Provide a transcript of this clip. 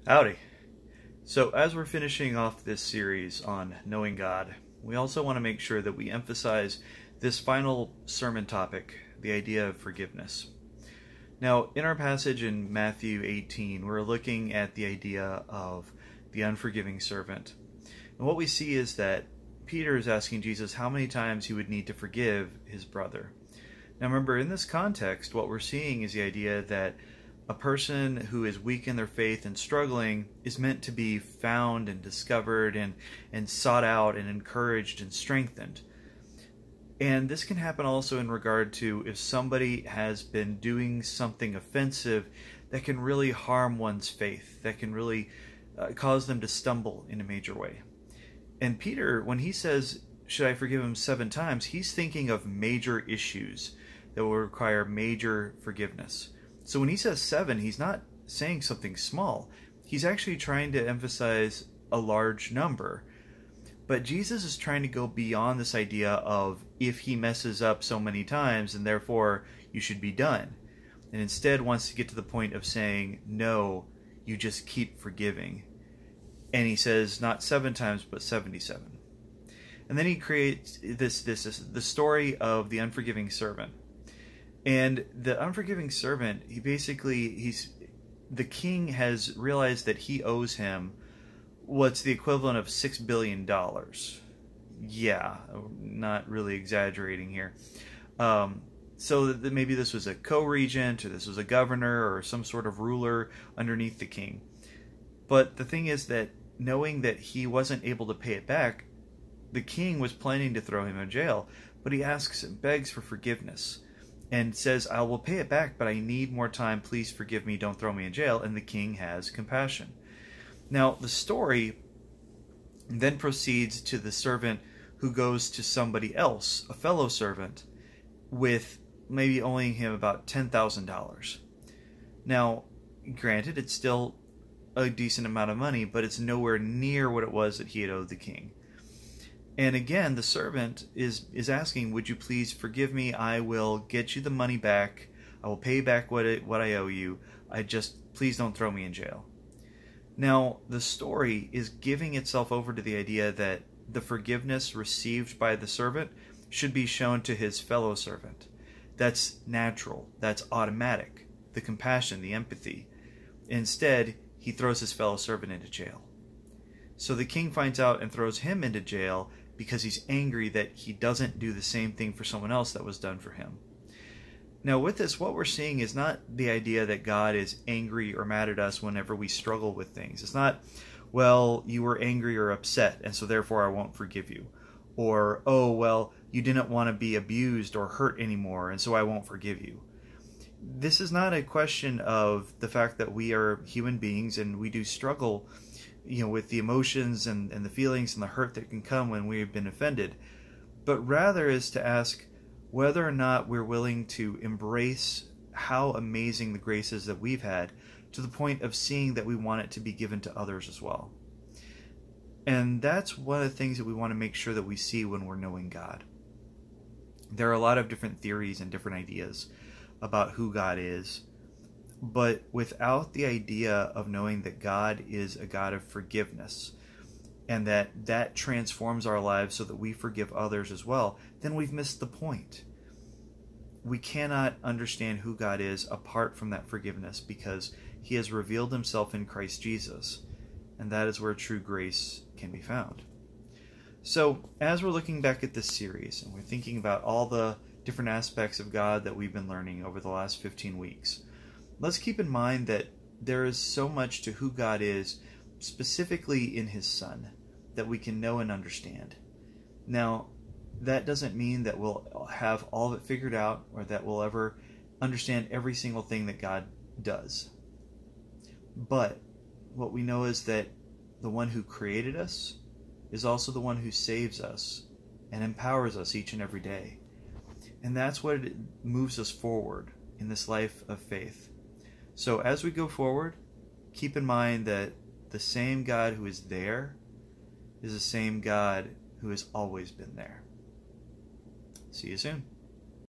Howdy. So, as we're finishing off this series on knowing God, we also want to make sure that we emphasize this final sermon topic, the idea of forgiveness. Now, in our passage in Matthew 18, we're looking at the idea of the unforgiving servant. And what we see is that Peter is asking Jesus how many times he would need to forgive his brother. Now, remember, in this context, what we're seeing is the idea that a person who is weak in their faith and struggling is meant to be found and discovered and sought out and encouraged and strengthened. And this can happen also in regard to if somebody has been doing something offensive that can really harm one's faith, that can really cause them to stumble in a major way. And Peter, when he says, should I forgive him 7 times, he's thinking of major issues that will require major forgiveness. So when he says 7, he's not saying something small. He's actually trying to emphasize a large number. But Jesus is trying to go beyond this idea of if he messes up so many times and therefore you should be done. And instead wants to get to the point of saying, no, you just keep forgiving. And he says not 7 times, but 77. And then he creates the story of the unforgiving servant. And the unforgiving servant, the king has realized that he owes him what's the equivalent of $6 billion. Yeah, not really exaggerating here. So that maybe this was a co-regent, or this was a governor, or some sort of ruler underneath the king. But the thing is that knowing that he wasn't able to pay it back, the king was planning to throw him in jail. But he asks and begs for forgiveness and says, I will pay it back, but I need more time. Please forgive me. Don't throw me in jail. And the king has compassion. Now, the story then proceeds to the servant who goes to somebody else, a fellow servant, with maybe owing him about $10,000. Now, granted, it's still a decent amount of money, but it's nowhere near what it was that he had owed the king. And again, the servant is asking, would you please forgive me? I will get you the money back. I will pay back what I owe you. Please don't throw me in jail. Now, the story is giving itself over to the idea that the forgiveness received by the servant should be shown to his fellow servant. That's natural. That's automatic. The compassion, the empathy. Instead, he throws his fellow servant into jail. So the king finds out and throws him into jail because he's angry that he doesn't do the same thing for someone else that was done for him. Now with this, what we're seeing is not the idea that God is angry or mad at us whenever we struggle with things. It's not, well, you were angry or upset, and so therefore I won't forgive you. Or, oh, well, you didn't want to be abused or hurt anymore, and so I won't forgive you. This is not a question of the fact that we are human beings and we do struggle with the emotions and the feelings and the hurt that can come when we've been offended, but rather is to ask whether or not we're willing to embrace how amazing the grace is that we've had, to the point of seeing that we want it to be given to others as well. And that's one of the things that we want to make sure that we see when we're knowing God. There are a lot of different theories and different ideas about who God is, but without the idea of knowing that God is a God of forgiveness and that transforms our lives so that we forgive others as well, then we've missed the point. We cannot understand who God is apart from that forgiveness, because he has revealed himself in Christ Jesus, and that is where true grace can be found. So as we're looking back at this series and we're thinking about all the different aspects of God that we've been learning over the last 15 weeks, let's keep in mind that there is so much to who God is, specifically in his Son, that we can know and understand. Now, that doesn't mean that we'll have all of it figured out, or that we'll ever understand every single thing that God does. But what we know is that the one who created us is also the one who saves us and empowers us each and every day. And that's what moves us forward in this life of faith. So as we go forward, keep in mind that the same God who is there is the same God who has always been there. See you soon.